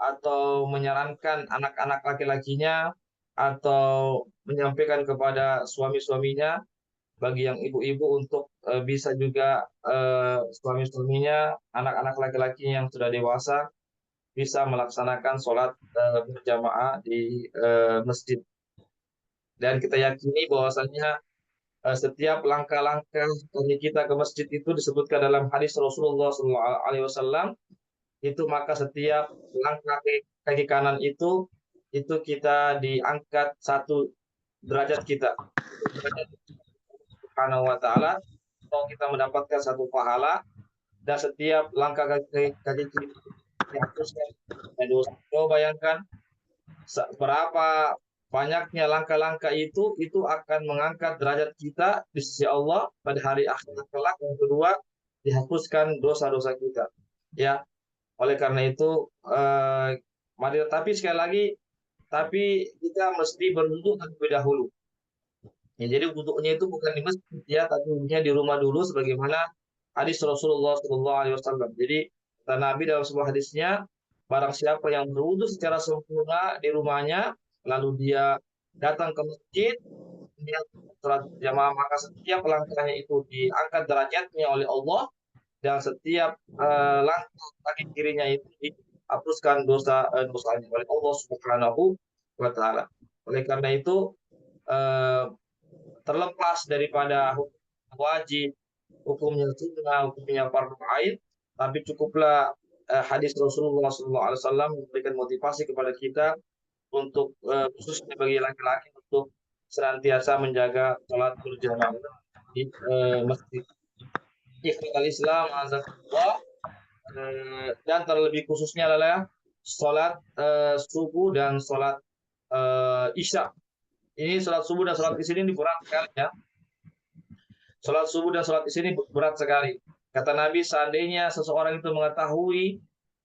atau menyarankan anak-anak laki-lakinya atau menyampaikan kepada suami-suaminya, bagi yang ibu-ibu untuk bisa juga suami-suaminya, anak-anak laki-laki yang sudah dewasa bisa melaksanakan sholat berjamaah di masjid. Dan kita yakini bahwasanya setiap langkah-langkah kaki kita ke masjid itu disebutkan dalam hadis Rasulullah SAW. Itu maka setiap langkah kaki kanan itu kita diangkat satu derajat kita. Derajat Subhanahu wa taala, atau kita mendapatkan satu pahala, dan setiap langkah kaki kita dihapuskan dosa. Coba bayangkan berapa banyaknya langkah-langkah itu akan mengangkat derajat kita di sisi Allah pada hari akhirat kelak. Yang kedua, dihapuskan dosa-dosa kita. Ya, oleh karena itu mari, tapi sekali lagi, tapi kita mesti berwudu terlebih dahulu. Ya, jadi wudhunya itu bukan di masjid ya, tapi wudhunya di rumah dulu sebagaimana hadis Rasulullah SAW. Jadi kata Nabi dalam sebuah hadisnya, barang siapa yang berwudhu secara sempurna di rumahnya, lalu dia datang ke masjid, dia sholat jamaah, maka setiap langkahnya itu diangkat derajatnya oleh Allah, dan setiap langkah kaki kirinya itu dihapuskan dosanya oleh Allah Subhanahu wa taala. Oleh karena itu terlepas daripada wajib, hukumnya sunnah, hukumnya fardu ain, tapi cukuplah hadis Rasulullah SAW memberikan motivasi kepada kita untuk khususnya bagi laki-laki untuk senantiasa menjaga sholat berjamaah di masjid. Ikhwatal Islam, azakumullah, dan terlebih khususnya adalah sholat subuh dan sholat isya. Ini sholat subuh dan sholat isya ini berat sekali ya. Sholat subuh dan sholat isya ini berat sekali. Kata Nabi, seandainya seseorang itu mengetahui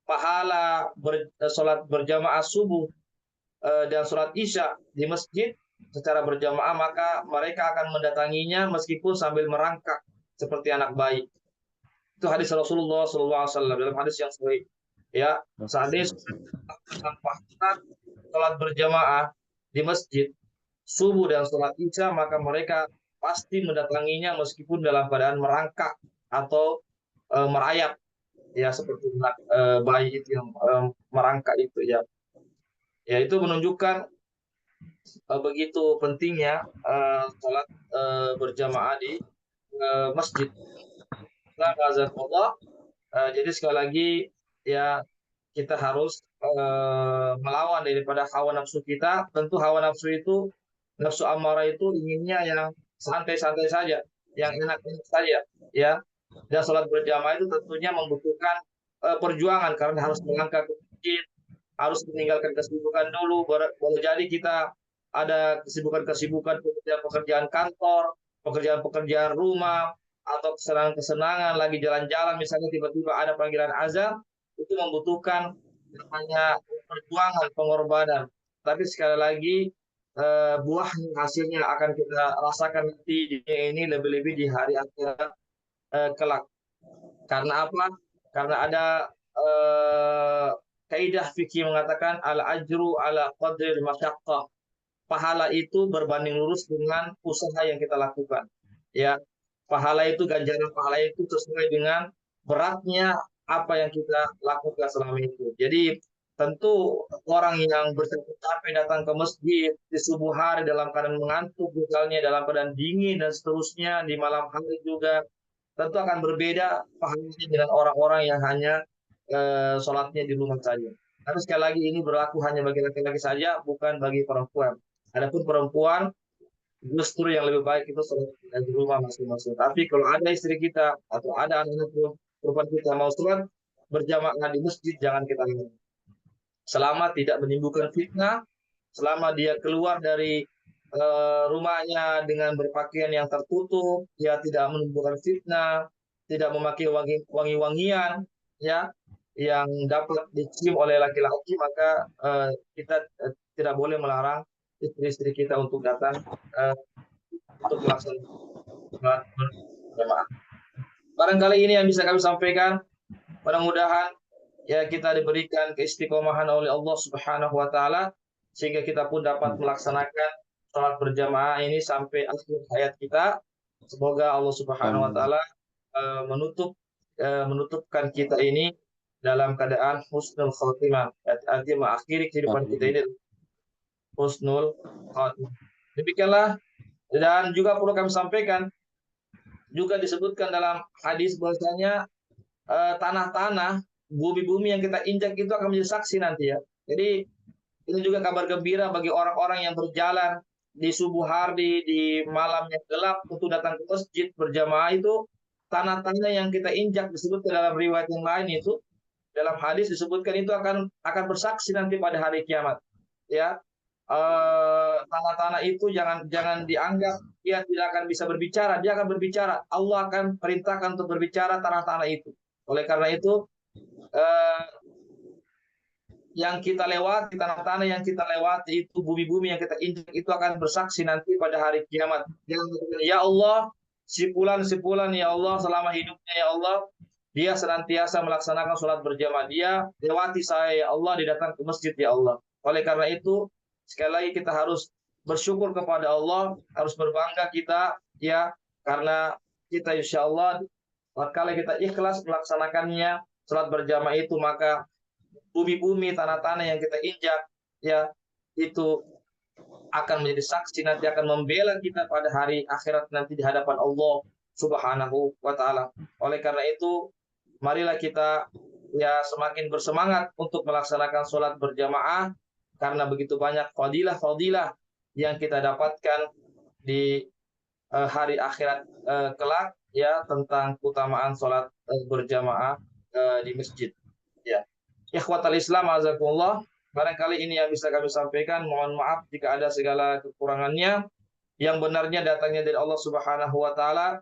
pahala sholat berjamaah subuh dan sholat isya di masjid secara berjamaah, maka mereka akan mendatanginya meskipun sambil merangkak seperti anak bayi. Itu hadis Rasulullah SAW dalam hadis yang sahih. Ya, seandainya sholat berjamaah di masjid subuh dan sholat isya, maka mereka pasti mendatanginya meskipun dalam keadaan merangkak atau merayap, ya, seperti bayi itu yang merangkak itu ya. Ya, itu menunjukkan begitu pentingnya sholat berjamaah di masjid. Jazakallah. Jadi sekali lagi ya kita harus melawan daripada hawa nafsu kita. Tentu hawa nafsu itu, nafsu amarah itu inginnya yang santai-santai saja, yang enak-enak saja, ya. Dan sholat berjamaah itu tentunya membutuhkan perjuangan karena harus melangkah ke masjid, harus meninggalkan kesibukan dulu. Boleh jadi kita ada kesibukan-kesibukan pekerjaan kantor, pekerjaan-pekerjaan rumah, atau kesenangan-kesenangan, lagi jalan-jalan misalnya tiba-tiba ada panggilan azan, itu membutuhkan namanya perjuangan, pengorbanan. Tapi sekali lagi buah hasilnya akan kita rasakan nanti ini lebih-lebih di hari akhirat kelak. Karena apa? Karena ada kaidah fikih mengatakan al ajru ala qadril masyaqqah. Pahala itu berbanding lurus dengan usaha yang kita lakukan. Ya, pahala itu, ganjaran pahala itu sesuai dengan beratnya apa yang kita lakukan selama itu. Jadi tentu orang yang bercapek-capek datang ke masjid di subuh hari dalam keadaan mengantuk, misalnya dalam keadaan dingin dan seterusnya, di malam hari juga tentu akan berbeda pahalanya dengan orang-orang yang hanya sholatnya di rumah saja. Tapi sekali lagi ini berlaku hanya bagi laki-laki saja, bukan bagi perempuan. Adapun perempuan justru yang lebih baik itu sholat di rumah masing-masing. Tapi kalau ada istri kita atau ada anak-anak perempuan kita mau sholat berjamaah di masjid, jangan kita larang. Selama tidak menimbulkan fitnah, selama dia keluar dari rumahnya dengan berpakaian yang tertutup, ya tidak menimbulkan fitnah, tidak memakai wangi-wangian, ya, yang dapat dicium oleh laki-laki, maka kita tidak boleh melarang istri-istri kita untuk datang untuk melaksanakan sholat berjamaah. Barangkali ini yang bisa kami sampaikan. Mudah-mudahan ya kita diberikan keistiqomahan oleh Allah Subhanahu wa taala sehingga kita pun dapat melaksanakan sholat berjamaah ini sampai akhir hayat kita. Semoga Allah Subhanahu wa taala menutupkan kita ini dalam keadaan husnul khotimah. Artinya mengakhiri kehidupan kita ini husnul khotimah. Demikianlah. Dan juga perlu kami sampaikan, juga disebutkan dalam hadis bahwasanya tanah-tanah, bumi-bumi yang kita injak itu akan menjadi saksi nanti ya. Jadi ini juga kabar gembira bagi orang-orang yang berjalan di subuh hari, di malam yang gelap untuk datang ke masjid berjamaah itu, tanah-tanah yang kita injak disebutkan dalam riwayat yang lain itu, dalam hadis disebutkan itu akan bersaksi nanti pada hari kiamat. Ya, tanah-tanah itu jangan dianggap dia tidak akan bisa berbicara, dia akan berbicara. Allah akan perintahkan untuk berbicara tanah-tanah itu. Oleh karena itu yang kita lewati, tanah-tanah yang kita lewati itu, bumi-bumi yang kita injak itu akan bersaksi nanti pada hari kiamat. Ya Allah, si fulan ya Allah, selama hidupnya ya Allah, dia senantiasa melaksanakan sholat berjamaah. Dia lewati saya ya Allah, dia datang ke masjid ya Allah. Oleh karena itu sekali lagi kita harus bersyukur kepada Allah, harus berbangga kita ya, karena kita insya Allah kalau kita ikhlas melaksanakannya sholat berjamaah itu, maka bumi-bumi, tanah-tanah yang kita injak ya itu akan menjadi saksi nanti, akan membela kita pada hari akhirat nanti di hadapan Allah Subhanahu wa taala. Oleh karena itu marilah kita ya semakin bersemangat untuk melaksanakan sholat berjamaah, karena begitu banyak fadilah-fadilah yang kita dapatkan di hari akhirat kelak ya, tentang keutamaan sholat berjamaah di masjid. Ya, ikhwatal Islam azakumullah, barangkali ini yang bisa kami sampaikan. Mohon maaf jika ada segala kekurangannya. Yang benarnya datangnya dari Allah Subhanahu wa taala,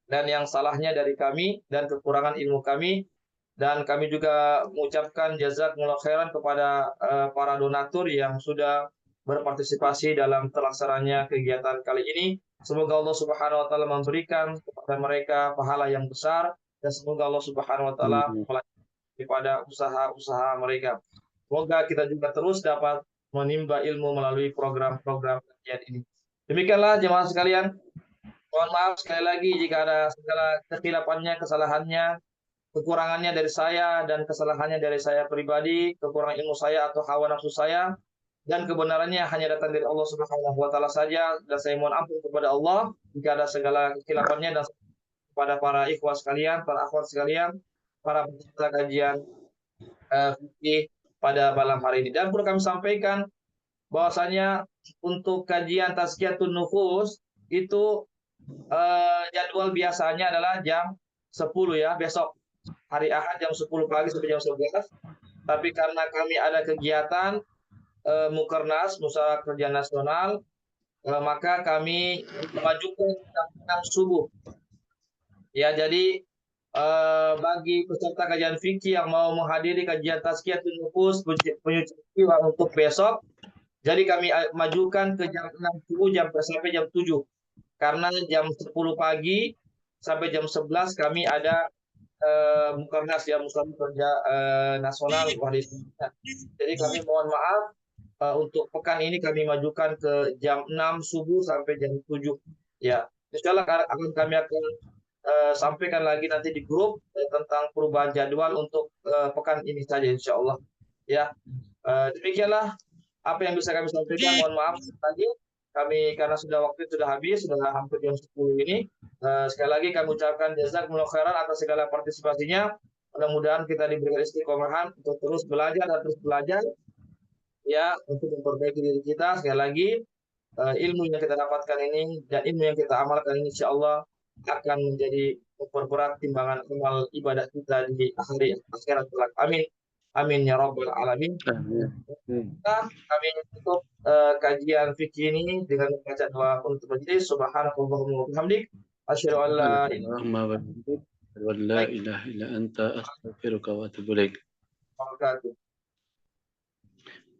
dan yang salahnya dari kami dan kekurangan ilmu kami. Dan kami juga mengucapkan jazakumullah khairan kepada para donatur yang sudah berpartisipasi dalam terlaksananya kegiatan kali ini. Semoga Allah Subhanahu wa taala memberikan kepada mereka pahala yang besar, dan semoga Allah Subhanahu wa taala pada usaha-usaha mereka. Semoga kita juga terus dapat menimba ilmu melalui program-program kajian ini. Demikianlah jemaah sekalian. Mohon maaf sekali lagi jika ada segala kekhilafannya, kesalahannya, kekurangannya dari saya, dan kesalahannya dari saya pribadi, kekurangan ilmu saya atau hawa nafsu saya, dan kebenarannya hanya datang dari Allah Subhanahu wa taala saja. Dan saya mohon ampun kepada Allah jika ada segala kekhilafannya, dan kepada para ikhwas sekalian, para akhwat sekalian, para peserta kajian fikih pada malam hari ini. Dan perlu kami sampaikan bahwasanya untuk kajian tazkiyatun nufus itu jadwal biasanya adalah jam 10 ya, besok hari Ahad jam 10 pagi sampai jam 11. Tapi karena kami ada kegiatan Mukernas, Musyawarah Kerja Nasional, maka kami memajukan jam 6 subuh. Ya, jadi bagi peserta kajian fikih yang mau menghadiri kajian tazkiyatun nufus penyucian jiwa untuk besok, jadi kami majukan ke jam 6 subuh sampai jam 7. Karena jam 10 pagi sampai jam 11 kami ada Mukernas ya, Musyawarah Kerja Nasional Wali Songo. Jadi kami mohon maaf untuk pekan ini kami majukan ke jam 6 subuh sampai jam 7. Ya, insyaallah kami akan sampaikan lagi nanti di grup tentang perubahan jadwal untuk pekan ini saja insyaallah. Ya, demikianlah apa yang bisa kami sampaikan. Mohon maaf tadi kami karena waktu sudah habis, sudah hampir jam 10 ini. Sekali lagi kami ucapkan jazakumullah khairan atas segala partisipasinya. Mudah-mudahan kita diberikan istiqomahan untuk terus belajar dan terus belajar ya, untuk memperbaiki diri kita. Sekali lagi ilmu yang kita dapatkan ini dan ilmu yang kita amalkan ini insyaallah akan menjadi memperberat timbangan amal ibadah kita di hari akhirat kelak. Amin. Amin ya rabbal alamin. Kami tutup kajian fikih ini dengan membaca doa untuk majelis. Subhanakallahumma wa bihamdik asyhadu an la ilaha illa anta astaghfiruka wa atubu ilaik.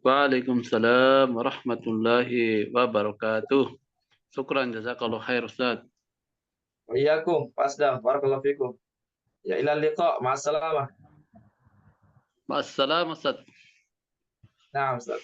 Waalaikumsalam warahmatullahi wabarakatuh. Syukran jazakallahu khair Ustaz. Waalaikumsalam Pak Asdam, barakallahu fikum. Ya ilal liqa, ma'assalamah. Ma'assalam Ustaz. Nah, Ustaz.